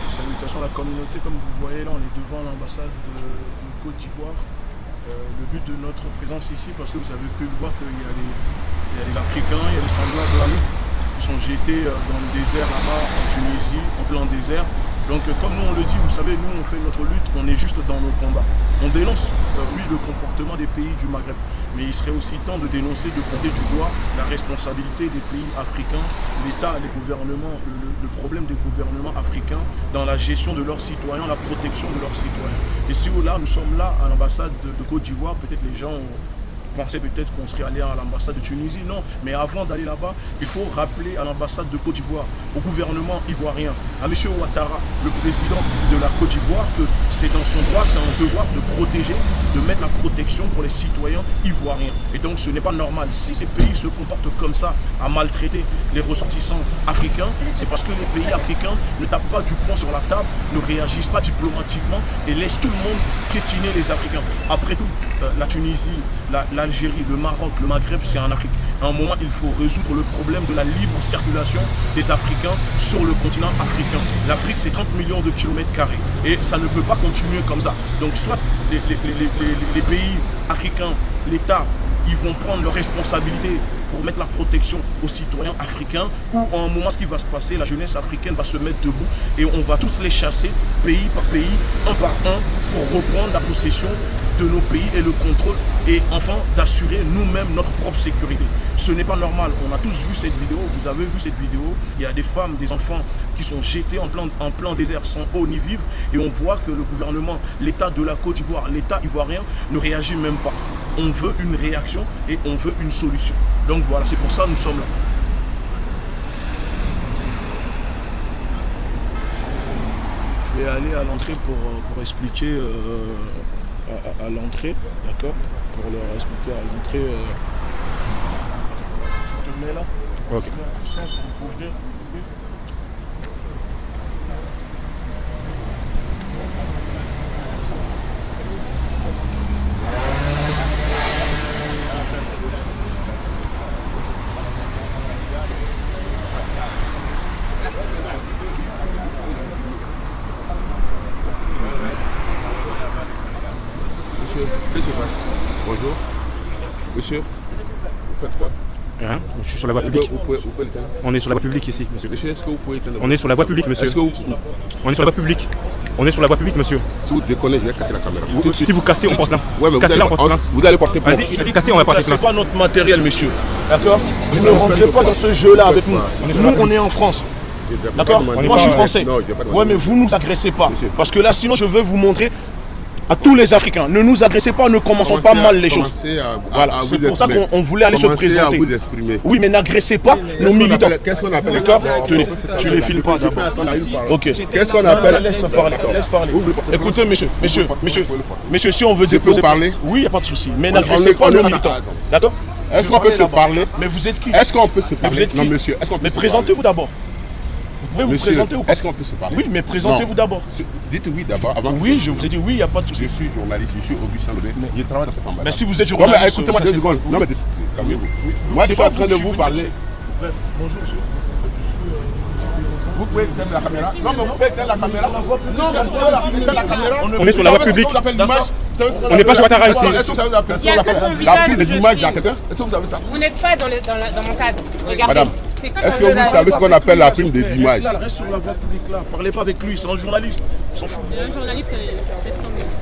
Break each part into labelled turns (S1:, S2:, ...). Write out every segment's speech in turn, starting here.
S1: Salutations à la communauté, comme vous voyez là on est devant l'ambassade de Côte d'Ivoire. Le but de notre présence ici, parce que vous avez pu le voir qu'il y a des Africains, il y a des semblables de la Ligue qui sont jetés dans le désert là-bas en Tunisie, en plein désert. Donc comme nous on le dit, vous savez, nous on fait notre lutte, on est juste dans nos combats. On dénonce, oui, le comportement des pays du Maghreb, mais il serait aussi temps de dénoncer, de pointer du doigt la responsabilité des pays africains, l'État, les gouvernements, le problème des gouvernements africains dans la gestion de leurs citoyens, la protection de leurs citoyens. Et si là, nous sommes là à l'ambassade de Côte d'Ivoire, peut-être les gens pensaient peut-être qu'on serait allé à l'ambassade de Tunisie, non. Mais avant d'aller là-bas, il faut rappeler à l'ambassade de Côte d'Ivoire, au gouvernement ivoirien, à M. Ouattara, le président de la Côte d'Ivoire, que c'est dans son droit, c'est un devoir de protéger, de mettre la protection pour les citoyens ivoiriens. Et donc ce n'est pas normal. Si ces pays se comportent comme ça, à maltraiter les ressortissants africains, c'est parce que les pays africains ne tapent pas du poing sur la table, ne réagissent pas diplomatiquement et laissent tout le monde piétiner les Africains. Après tout, la Tunisie, l'Algérie, le Maroc, le Maghreb, c'est en Afrique. À un moment, il faut résoudre le problème de la libre circulation des Africains sur le continent africain. L'Afrique, c'est 30 millions de kilomètres carrés. Et ça ne peut pas continuer comme ça. Donc, soit les pays africains, l'État, ils vont prendre leurs responsabilités pour mettre la protection aux citoyens africains, ou à un moment, ce qui va se passer, la jeunesse africaine va se mettre debout et on va tous les chasser, pays par pays, un par un, pour reprendre la possession de nos pays et le contrôle, et enfin d'assurer nous-mêmes notre propre sécurité. Ce n'est pas normal. On a tous vu cette vidéo, vous avez vu cette vidéo. Il y a des femmes, des enfants qui sont jetés en plein désert sans eau ni vivre, et on voit que le gouvernement, l'État de la Côte d'Ivoire, l'État ivoirien ne réagit même pas. On veut une réaction et on veut une solution. Donc voilà, c'est pour ça que nous sommes là. Je vais aller à l'entrée pour expliquer à l'entrée, d'accord? Pour leur expliquer à l'entrée. Je te mets là.
S2: Ok.
S3: Monsieur, qu'est-ce qui se passe? Bonjour. Monsieur, vous faites quoi?
S2: Hein? Je suis sur la voie publique.
S3: Vous pouvez l'éteindre?
S2: On est sur la voie publique ici, monsieur.
S3: Monsieur, est-ce que vous pouvez éteindre?
S2: On est sur la voie publique, monsieur.
S3: Est-ce que vous...
S2: On est sur la voie publique. On est sur la voie publique, monsieur.
S3: Si vous déconnez, je vais casser la caméra.
S2: Si vous cassez, on porte plainte.
S3: Ouais, mais vous allez porter plainte.
S2: Vas-y, si cassez, on va porter plainte.
S1: C'est pas notre matériel, monsieur. D'accord? Vous ne rentrez pas dans ce jeu-là avec nous. Nous, on est en France. D'accord? Moi, je suis français. Ouais, mais vous ne nous agressez pas. Parce que là, sinon, je veux vous montrer à tous les Africains, ne nous agressez pas, ne commençons pas mal les choses. Voilà, c'est pour ça qu'on voulait aller se présenter. Oui, mais n'agressez pas nos militants.
S3: Qu'est-ce qu'on appelle?
S1: D'accord? Tenez, tu les files pas d'abord. Ok.
S3: Qu'est-ce qu'on appelle?
S1: Laisse parler. Écoutez, monsieur, si on veut déposer...
S3: parler?
S1: Oui, il n'y a pas de souci. Mais n'agressez pas nos militants. D'accord?
S3: Est-ce qu'on peut se parler?
S1: Mais vous êtes qui?
S3: Est-ce qu'on peut se parler?
S1: Vous êtes qui?
S3: Non, monsieur, est-ce qu'on peut
S1: Mais
S3: se parler?
S1: présentez-vous d'abord. Vous pouvez vous présenter ou pas?
S3: Est-ce qu'on peut se parler?
S1: Oui, mais présentez-vous d'abord.
S3: Dites oui d'abord avant.
S1: Oui, je vous ai dit oui, il n'y a pas de souci.
S3: Je suis journaliste, je suis Augustin Lebé. Je travaille dans cette ambassade.
S1: Mais si vous êtes journaliste...
S3: Non, mais écoutez-moi 2 secondes. Non, mais calmez-vous. Moi, je suis en train de vous parler.
S1: Bref, bonjour, monsieur.
S3: Vous pouvez éteindre la caméra? Non, mais vous pouvez éteindre la caméra? Non, mais vous pouvez éteindre la caméra?
S2: On est sur la voie publique. On n'est pas sur Ouattara ici.
S3: Est-ce que vous savez la prise des images de quelqu'un? Est-ce que vous savez ça?
S4: Vous n'êtes pas dans mon cadre. Regardez.
S3: Madame, est-ce que vous savez ce qu'on appelle la prime des images?
S1: Reste sur la voie publique là. Parlez pas avec lui, c'est un journaliste. On s'en fout.
S4: Un journaliste,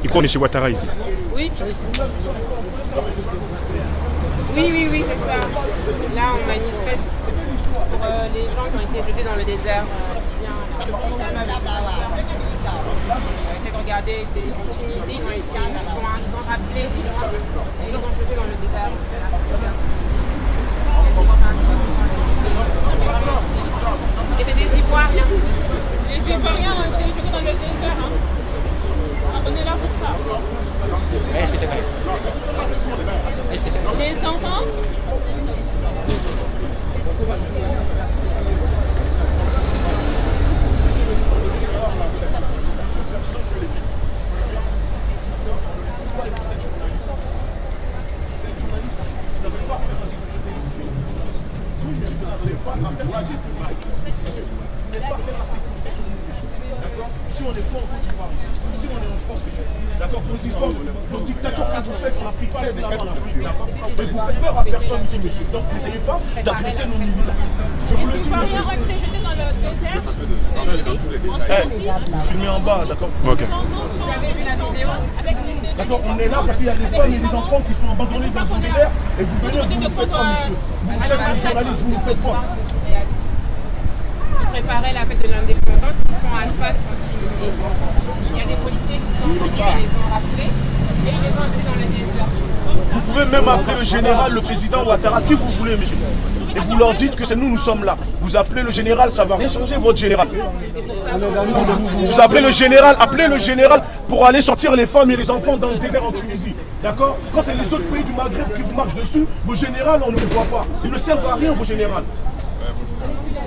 S2: Il croit qu'on est chez Ouattara ici.
S4: oui. Oui, c'est ça. Là, on manifeste pour les gens qui ont été jetés dans le désert. Regardez, des Tunisiens, ils ont rappelé des gens et ils ont jeté dans le désert. Et c'est des Ivoiriens. Les Ivoiriens ont été jetés dans le désert. On est là pour ça. Les enfants.
S1: D'accord? on n'est pas en Côte d'Ivoire ici. Ici, on est en France, monsieur. D'accord, vos histoires, vos dictatures que vous faites en Afrique, pas en Afrique, d'accord. Mais vous faites peur à personne ici, monsieur. Donc, n'essayez pas d'agresser nos militants. Je vous le dis, monsieur. Vous filmez en bas, d'accord.
S2: Ok.
S1: D'accord, on est là parce qu'il y a des femmes et des enfants qui sont abandonnés dans un désert et vous venez, vous ne faites pas, monsieur. Vous faites les journalistes, vous ne faites pas.
S4: Ils préparaient la fête de l'indépendance, ils sont à Sfax en Tunisie. Il y a des policiers qui sont venus, ils les ont rappelés et ils les ont emmenés dans le désert.
S1: Vous pouvez même appeler le général, le président Ouattara, qui vous voulez, monsieur. Et vous leur dites que c'est nous sommes là. Vous appelez le général, ça ne va rien changer, votre général. Vous appelez le général pour aller sortir les femmes et les enfants dans le désert en Tunisie. D'accord? Quand c'est les autres pays du Maghreb qui vous marchent dessus, vos généraux, on ne les voit pas. Ils ne servent à rien, vos généraux.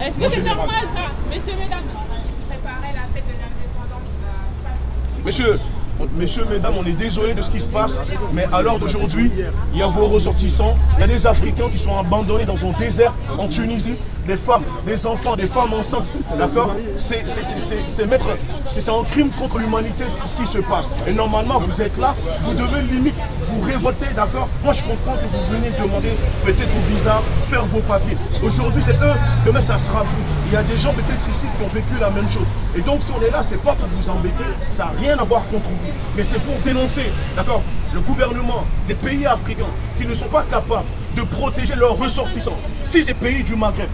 S4: Est-ce que c'est normal ça? Messieurs, mesdames, ils préparaient la fête de l'indépendance.
S1: Messieurs, mesdames, on est désolé de ce qui se passe, mais à l'heure d'aujourd'hui, il y a vos ressortissants, il y a des Africains qui sont abandonnés dans un désert en Tunisie, des femmes, des enfants, des femmes enceintes, d'accord? C'est un crime contre l'humanité ce qui se passe. Et normalement, vous êtes là, vous devez limite vous révolter, d'accord? Moi, je comprends que vous venez demander peut-être vos visas, faire vos papiers. Aujourd'hui, c'est eux, demain, ça sera vous. Il y a des gens peut-être ici qui ont vécu la même chose. Et donc, si on est là, c'est pas pour vous embêter, ça n'a rien à voir contre vous. Mais c'est pour dénoncer, d'accord, le gouvernement des pays africains qui ne sont pas capables de protéger leurs ressortissants. Si ces pays du Maghreb,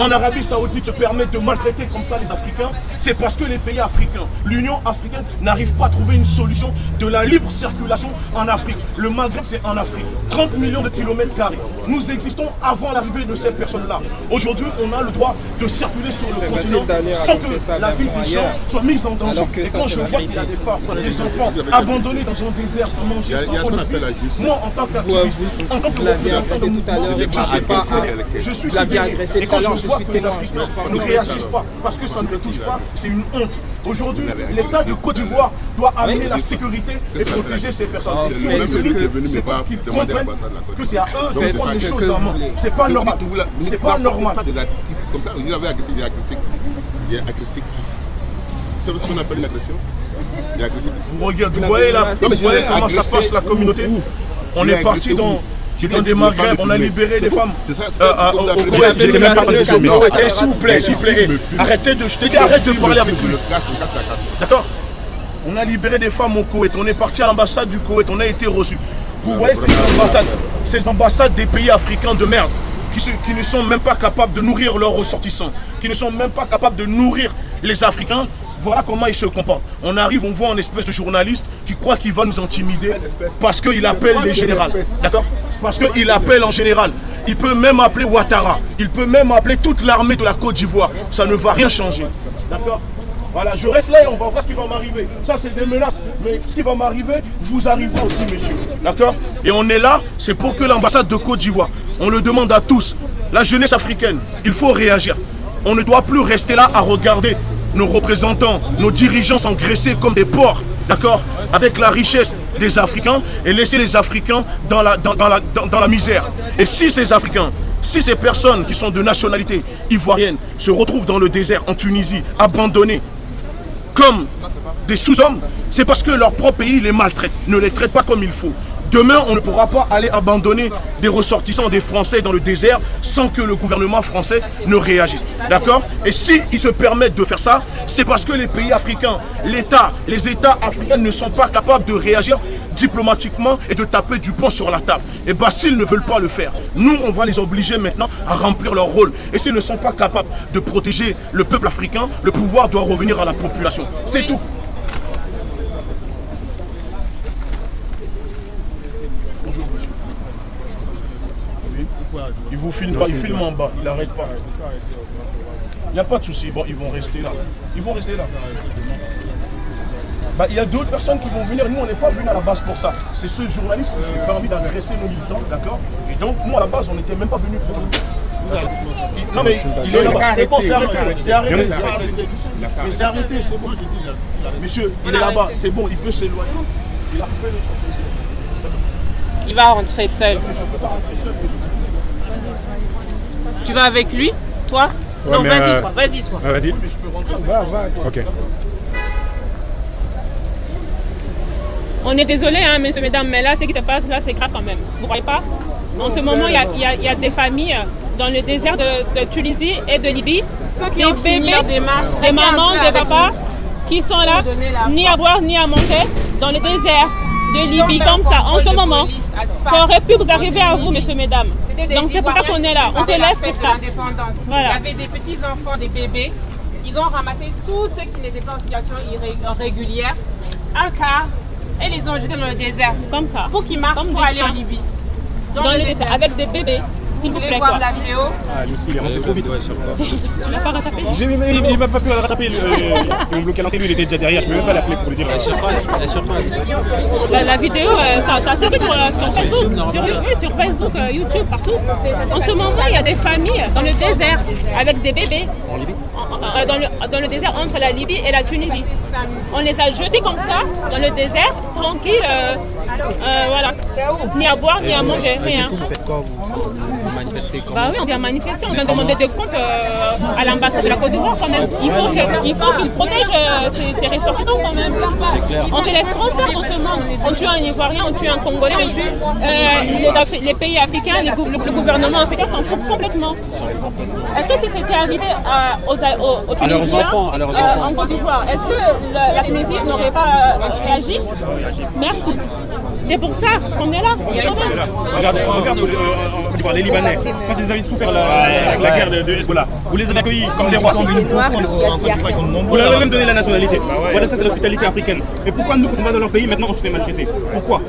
S1: en Arabie Saoudite, se permettent de maltraiter comme ça les Africains, c'est parce que les pays africains, l'Union africaine n'arrive pas à trouver une solution de la libre circulation en Afrique. Le Maghreb, c'est en Afrique. 30 millions de kilomètres carrés. Nous existons avant l'arrivée de ces personnes-là. Aujourd'hui, on a le droit de circuler sur le continent sans que la vie des gens soit mise en danger. Et quand je vois qu'il y a des femmes, des enfants abandonnés dans un désert sans manger, sans boire, moi, en tant qu'activiste, en tant que représentant de mouvement, je suis agressé. Et quand je vois que les Africains ne réagissent pas parce que ça ne les touche pas, c'est une honte. Aujourd'hui, l'État de Côte d'Ivoire doit amener la sécurité et protéger ces personnes. C'est pas qu'ils comprennent que c'est à eux de prendre les choses en main. C'est pas normal. C'est pas normal.
S3: Des additifs comme ça, il avait agressé, il a agressé qui? Il a agressé qui? Vous savez ce qu'on appelle une agression? Il a agressé qui?
S1: Vous voyez là, vous voyez comment ça passe la communauté? On est parti dans des Maghreb, on a libéré des femmes.
S3: C'est ça.
S1: S'il vous plaît, arrêtez de parler avec lui. D'accord? On a libéré des femmes au Koweït, on est parti à l'ambassade du Koweït, on a été reçus. Vous voyez ces ambassades des pays africains de merde qui ne sont même pas capables de nourrir leurs ressortissants, qui ne sont même pas capables de nourrir les Africains. Voilà comment ils se comportent. On arrive, on voit un espèce de journaliste qui croit qu'il va nous intimider parce qu'il appelle les généraux. D'accord? Parce qu'il appelle en général. Il peut même appeler Ouattara. Il peut même appeler toute l'armée de la Côte d'Ivoire. Ça ne va rien changer. D'accord? Voilà, je reste là et on va voir ce qui va m'arriver. Ça, c'est des menaces. Mais ce qui va m'arriver, vous arrivera aussi, monsieur. D'accord? Et on est là, c'est pour que l'ambassade de Côte d'Ivoire, on le demande à tous, la jeunesse africaine, il faut réagir. On ne doit plus rester là à regarder nos représentants, nos dirigeants s'engraisser comme des porcs, d'accord, avec la richesse des Africains et laisser les Africains dans la misère. Et si ces Africains, si ces personnes qui sont de nationalité ivoirienne se retrouvent dans le désert en Tunisie, abandonnés comme des sous-hommes, c'est parce que leur propre pays les maltraite, ne les traite pas comme il faut. Demain, on ne pourra pas aller abandonner des ressortissants des Français dans le désert sans que le gouvernement français ne réagisse. D'accord? Et s'ils se permettent de faire ça, c'est parce que les pays africains, les États africains ne sont pas capables de réagir diplomatiquement et de taper du poing sur la table. Et bien, s'ils ne veulent pas le faire, nous, on va les obliger maintenant à remplir leur rôle. Et s'ils ne sont pas capables de protéger le peuple africain, le pouvoir doit revenir à la population. C'est tout. Il vous filme pas, il filme en bas, il n'arrête pas. Il n'y a pas de souci, bon, ils vont rester là. Ils vont rester là. Bah, il y a d'autres personnes qui vont venir, nous on n'est pas venus à la base pour ça. C'est ce journaliste qui s'est permis d'agresser nos militants, d'accord? Et donc, nous à la base, on n'était même pas venus pour nous. Non mais il est là-bas, c'est bon, c'est arrêté. C'est arrêté. Mais c'est arrêté, c'est bon. Monsieur, il est là-bas, c'est bon, il peut s'éloigner. Il a coupé le président.
S4: Il va rentrer seul. Tu vas avec lui? Toi?
S2: Ouais,
S4: non,
S2: mais
S4: vas-y toi, vas-y toi.
S2: Ah, vas-y.
S1: Mais je peux rentrer.
S2: Ok.
S4: On est désolé, hein, messieurs, mesdames, mais là, ce qui se passe, là, c'est grave quand même. Vous ne voyez pas? En ce moment, il y a des familles dans le désert de Tunisie et de Libye, des bébés, des mamans, des papas qui sont là, ni à boire, ni à manger, dans le désert de Libye, comme ça, en ce moment. Ça aurait pu vous arriver à vous, messieurs, mesdames. Donc c'est pour ça qu'on est là, on te lève pour ça. Voilà.
S5: Il y avait des petits enfants, des bébés. Ils ont ramassé tous ceux qui n'étaient pas en situation irrégulière, un quart, et les ont jetés dans le désert.
S4: Comme ça.
S5: Pour qu'ils marchent pour aller en Libye.
S4: Dans le désert, avec des bébés. S'il vous plaît,
S5: voir la vidéo.
S2: Ah, lui aussi, il est rentré trop vite.
S4: Tu l'as pas rattrapé?
S2: Il m'a pas pu le rattraper. Ils m'ont bloqué l'entrée, lui, il était déjà derrière. Je ne peux même pas l'appeler pour lui dire.
S4: La vidéo, ça sort sur Facebook, sur Facebook, YouTube, partout. En ce moment, il y a des familles dans le désert avec des bébés.
S2: En Libye?
S4: Dans le désert entre la Libye et la Tunisie. On les a jetés comme ça, dans le désert, tranquille, voilà. Ni à boire, ni à manger, rien.
S6: Vous faites quoi? Vous manifestez comment?
S4: Bah oui, on vient manifester, on vient demander des comptes à l'ambassade de la Côte d'Ivoire quand même. Il faut qu'ils protègent ces ressortissants quand même. On te laisse trop faire en ce moment. On tue un Ivoirien, on tue un Congolais, on tue les pays africains, le gouvernement africain s'en fout complètement. Est-ce que si c'était arrivé aux Tunisiens, en Côte d'Ivoire, est-ce que la Tunisie n'aurait pas réagi? Merci. C'est pour ça qu'on est là.
S2: Regarde les Libanais. Quand ils avaient souffert la guerre de Hezbollah, vous les avez accueillis comme des rois. Vous leur avez même donné la nationalité. Voilà, ça c'est l'hospitalité africaine. Mais pourquoi nous, quand on va dans leur pays, maintenant on se fait maltraiter? Pourquoi?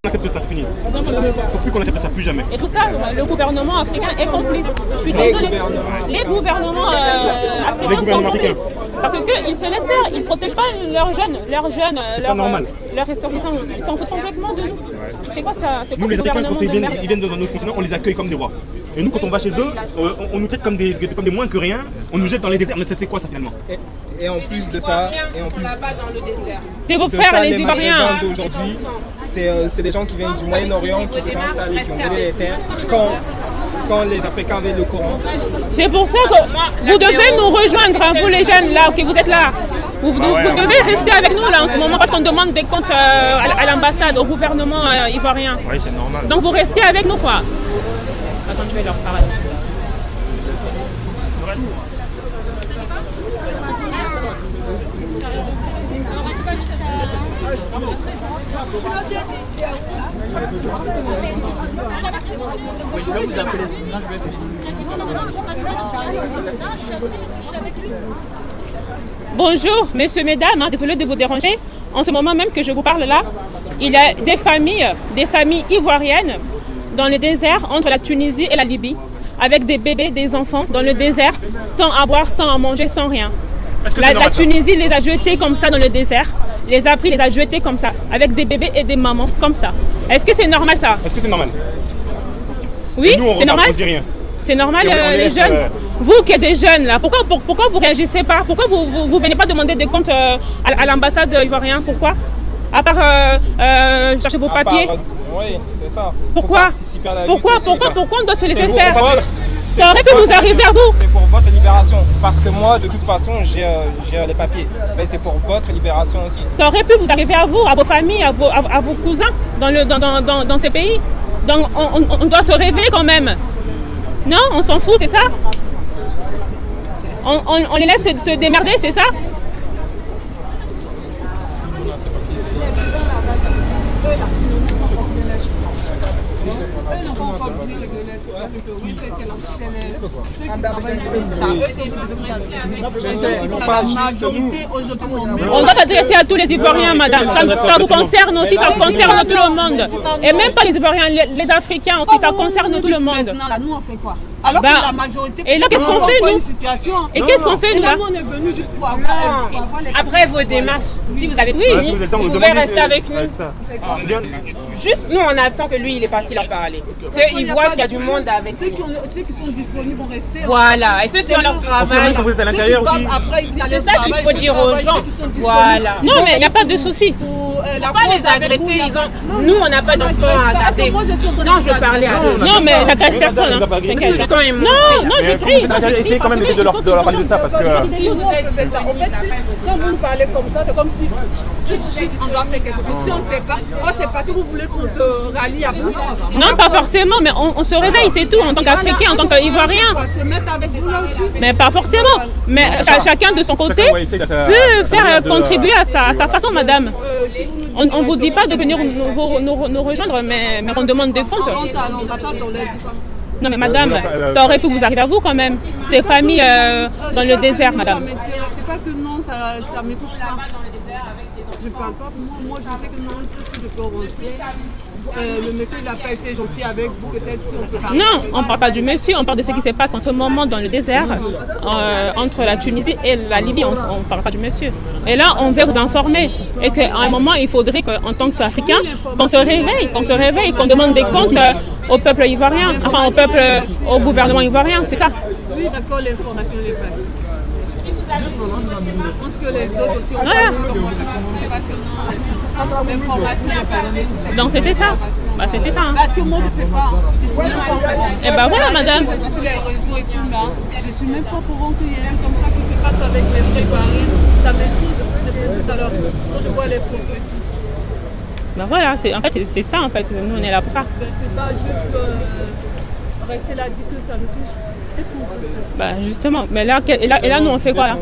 S2: On accepte ça, c'est fini. Il ne faut plus qu'on accepte ça, plus jamais.
S4: Et tout ça, le gouvernement africain est complice. Je suis désolée. Les gouvernements africains sont complices. Parce qu'ils se laissent faire, ils ne protègent pas leurs jeunes, leurs ressortissants. Ils s'en foutent complètement de nous. C'est quoi ça?
S2: Nous, les Africains, quand ils viennent dans notre continent, on les accueille comme des rois. Et nous, quand on va chez eux, on nous traite comme des moins que rien. On nous jette dans les déserts. Mais c'est quoi ça finalement?
S6: Et en plus de ça,
S4: c'est vos frères, les Ivoiriens.
S6: d'aujourd'hui, c'est des gens qui viennent du Moyen-Orient, qui se sont installés, qui ont volé les terres. Quand les Africains avaient le Coran.
S4: C'est pour ça que vous devez nous rejoindre, hein, vous les jeunes là, que vous êtes là. Vous devez rester avec nous là en ce moment parce qu'on demande des comptes à l'ambassade, au gouvernement ivoirien.
S2: Oui, c'est normal.
S4: Donc vous restez avec nous quoi. Attends, je vais leur parler.
S7: Je vais vous appeler. Non, je vais finir.
S4: Bonjour, messieurs, mesdames, hein, désolé de vous déranger. En ce moment même que je vous parle là, il y a des familles ivoiriennes dans le désert entre la Tunisie et la Libye, avec des bébés, des enfants dans le désert, sans à boire, sans à manger, sans rien. La Tunisie les a jetés comme ça dans le désert, les a pris, les a jetés comme ça, avec des bébés et des mamans comme ça. Est-ce que c'est normal ça?
S2: Est-ce que c'est normal?
S4: Oui, c'est normal.
S2: On dit rien.
S4: C'est normal, les jeunes. Vous qui êtes des jeunes, là, pourquoi vous ne réagissez pas? Pourquoi vous venez pas demander des comptes à l'ambassade ivoirienne? Pourquoi? À part chercher vos papiers.
S6: Oui, c'est ça.
S4: Pourquoi on doit se laisser faire? Ça aurait pu vous arriver à vous.
S6: C'est pour votre libération. Parce que moi, de toute façon, j'ai les papiers. Mais c'est pour votre libération aussi.
S4: Ça aurait pu vous arriver à vous, à vos familles, à vos cousins dans ces pays. Donc on doit se révéler quand même. Non, on s'en fout, c'est ça? On les laisse se démerder, c'est ça? On doit s'adresser à tous les Ivoiriens, madame. Ça vous concerne aussi, ça concerne tout le monde. Et même pas les Ivoiriens, les Africains aussi, ça concerne tout le monde.
S7: Maintenant, là, nous, on fait quoi? Alors que la majorité...
S4: Et là, qu'est-ce qu'on fait, nous? Et qu'est-ce qu'on fait, nous, là?
S7: On est venu juste pour avoir...
S5: Après vos démarches, si vous avez
S4: fini,
S5: vous pouvez rester avec nous. Juste, nous, on attend que lui, il est parti leur parler. Qu'il voit qu'il y a du monde avec
S7: ceux qui sont disponibles vont rester.
S5: Voilà, et ceux qui ont leur travail.
S2: Vous êtes à l'intérieur aussi.
S5: C'est ça qu'il faut dire aux gens. Voilà.
S4: Non, mais il n'y a pas de souci.
S7: la
S4: Pas les agresser, nous on n'a pas d'enfants à garder. Non, je parlais à eux. Non, mais j'agresse personne. Non, je crie.
S2: Essayez quand même d'essayer de leur parler de ça parce que.
S7: Si vous êtes en fait, quand vous nous parlez comme ça, c'est comme si tout de suite on doit faire quelque chose. Si on ne sait pas, que vous voulez qu'on se rallie à vous.
S4: Non, pas forcément, mais on se réveille, c'est tout, en tant qu'Africain, en tant qu'Ivoirien.
S7: On va se mettre avec vous là aussi.
S4: Mais pas forcément. Mais chacun de son côté peut faire contribuer à sa façon, madame. On ne vous dit pas de venir nous rejoindre, mais on demande des comptes. Non mais madame, ça aurait pu vous arriver à vous quand même. Ces familles dans le désert, madame.
S7: C'est pas que non, ça me touche pas. Je parle pas. Moi je sais que non, tout je peux rentrer. Le monsieur n'a pas été gentil avec vous, peut-être si on peut parler.
S4: Non, on ne parle pas du monsieur, on parle de ce qui se passe en ce moment dans le désert, entre la Tunisie et la Libye, on ne parle pas du monsieur. Et là, on veut vous informer. Et qu'à un moment, il faudrait qu'en tant qu'Africain, qu'on se réveille, qu'on demande des comptes au peuple ivoirien, enfin au gouvernement ivoirien, c'est ça.
S7: Oui, d'accord, l'information est passée. Je pense que les autres aussi ont pas c'est pas que non, l'information est passée.
S4: Donc c'était ça. Bah, c'était ça. Hein.
S7: Parce que moi je sais pas. Je suis même pas au courant.
S4: Et bah voilà madame.
S7: Je suis sur les réseaux et tout là. Je suis même pas au courant qu'il y a un truc comme ça qui se passe avec les vrais ivoiriens. Ça me touche depuis tout à l'heure. Quand je vois les photos et tout.
S4: Bah voilà, en fait c'est ça en fait. Nous on est là pour ça.
S7: C'est pas juste rester là dire que ça me touche. Qu'est-ce qu'on peut faire?
S4: Bah justement, mais là, nous on fait quoi là?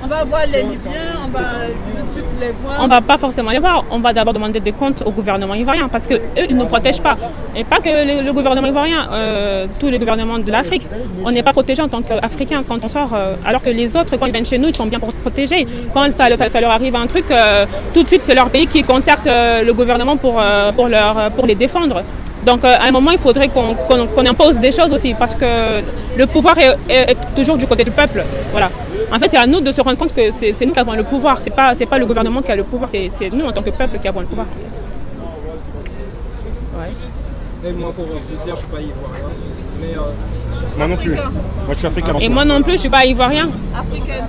S7: On va voir les Libyens, on va tout de suite les voir.
S4: On va pas forcément les voir, on va d'abord demander des comptes au gouvernement ivoirien parce qu'eux ils ne nous protègent pas. Et pas que le gouvernement ivoirien, tous les gouvernements de l'Afrique. On n'est pas protégé en tant qu'Africain quand on sort, alors que les autres quand ils viennent chez nous ils sont bien protégés. Quand ça leur arrive un truc, tout de suite c'est leur pays qui contacte le gouvernement pour les défendre. Donc à un moment, il faudrait qu'on impose des choses aussi, parce que le pouvoir est toujours du côté du peuple. Voilà. En fait, c'est à nous de se rendre compte que c'est nous qui avons le pouvoir. C'est pas le gouvernement qui a le pouvoir, c'est nous en tant que peuple qui avons le pouvoir. En fait. Ouais.
S6: Et moi, pour vous dire, je ne suis pas ivoirien. Mais
S2: moi non plus. Moi, je suis africain.
S4: Et moi non plus, je ne suis pas ivoirien.
S7: Africaine.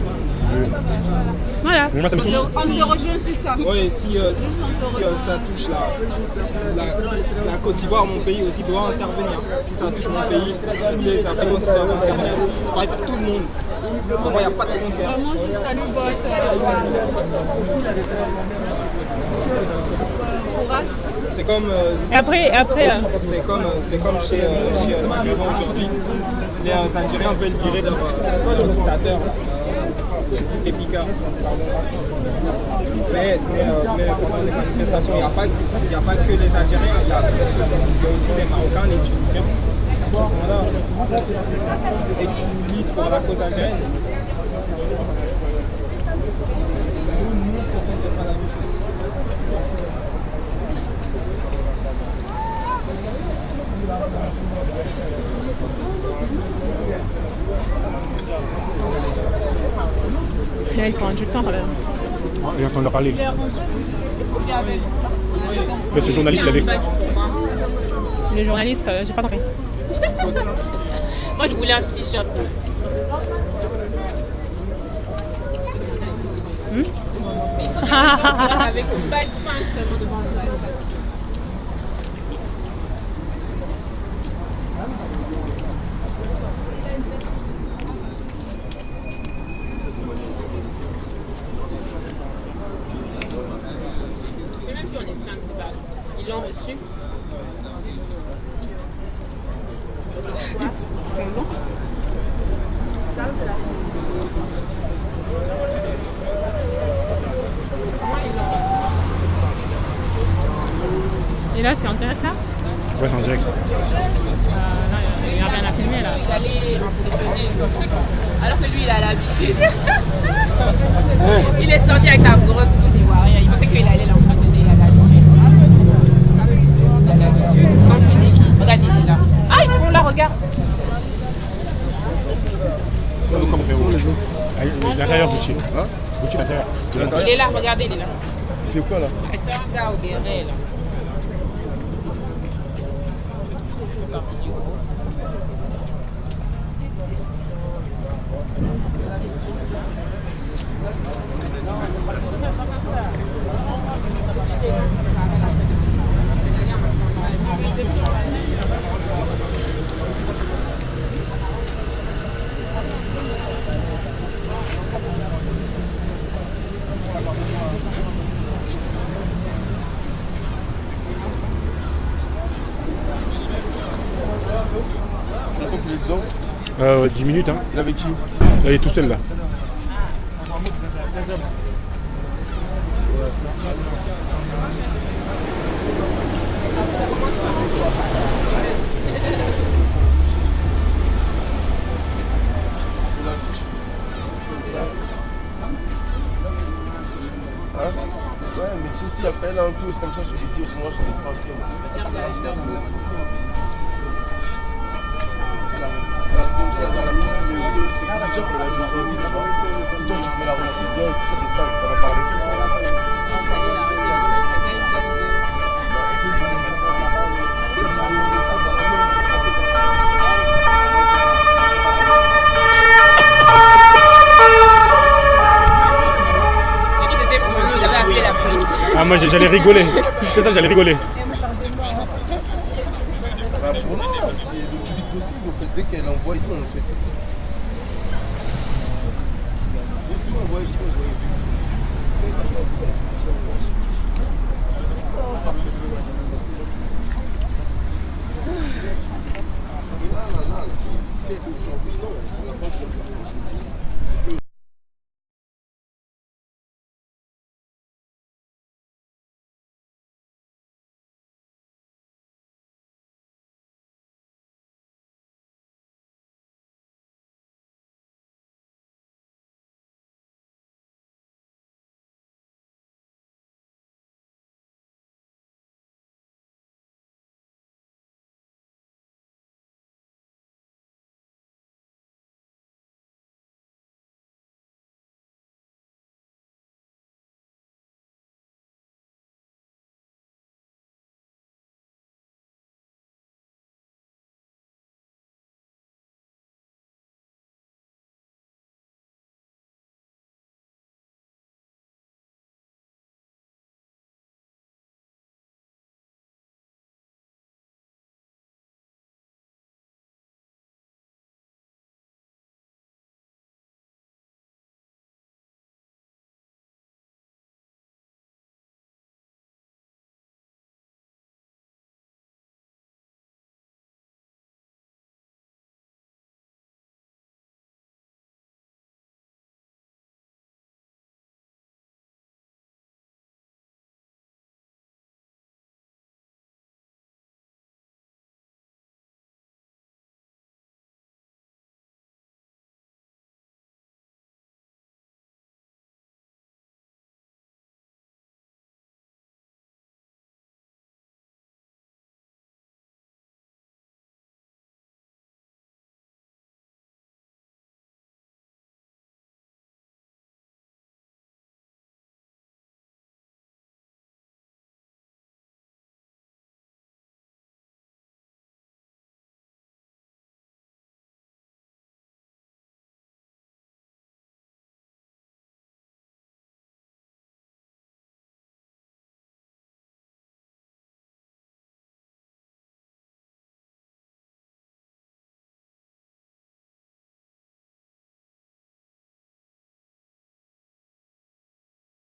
S4: Voilà.
S7: On se rejoint sur ça.
S6: Oui, si ça touche la Côte d'Ivoire, mon pays aussi doit intervenir. Si ça touche mon pays, tous les Africains aussi doivent intervenir. C'est pareil pour tout le monde. Pour moi, il n'y a pas de frontières.
S7: Vraiment, je salue votre courage.
S6: C'est comme.
S4: Après.
S6: C'est comme chez l'Iran aujourd'hui. Les Algériens veulent virer leur dictateur. Efficace. Mais pendant les manifestations, il n'y a pas que les Algériens, il y a aussi les Marocains, les Tunisiens qui sont là et qui luttent pour la cause algérienne. Nous, pourquoi on ne fait pas la même chose?
S4: Là, ils prennent du temps quand même.
S2: Et on en a parlé. Mais ce journaliste, il avait.
S4: Le journaliste, j'ai pas compris.
S5: Moi, je voulais un petit shot. Avec une bague 5 seulement devant le bague. Et même si on est 5, c'est pas. Ils l'ont reçu. C'est bon.
S4: Et là, c'est en direct là?
S2: Ouais, c'est en direct.
S4: Là, il n'y a rien à filmer là.
S5: Il allait alors que lui, il a l'habitude. Il est sorti avec sa grosse bouche ivoirienne. Il pensait qu'il allait l'embrasser, il a l'habitude. Il a l'habitude. Quand fini, regarde, il est là. Ah, ils sont là, regarde.
S2: C'est comme frérot. L'intérieur, Gucci.
S3: Hein?
S2: Gucci, l'intérieur.
S5: Il est là, regardez, il est là.
S3: Il fait quoi là?
S5: C'est un gars au béret, là.
S2: 10 minutes. Hein.
S3: Il est avec qui?
S2: Il est tout seul là.
S3: Ouais, mais tout s'y appelle un peu, c'est comme ça que je lui dis, moi je suis tranquille. C'est la dans la minute, c'est déjà qu'on a besoin de vie, tu vois. Tu dois, tu peux la relancer bien, et tout ça, c'est pas, on va parler.
S2: Ah, moi j'allais rigoler. Si c'était ça, j'allais rigoler.
S3: Pour moi, c'est le plus vite possible. En fait, dès qu'elle envoie et tout, on le fait tout. J'ai tout envoyé, Et là, si c'est aujourd'hui, non, on n'a pas besoin de faire ça.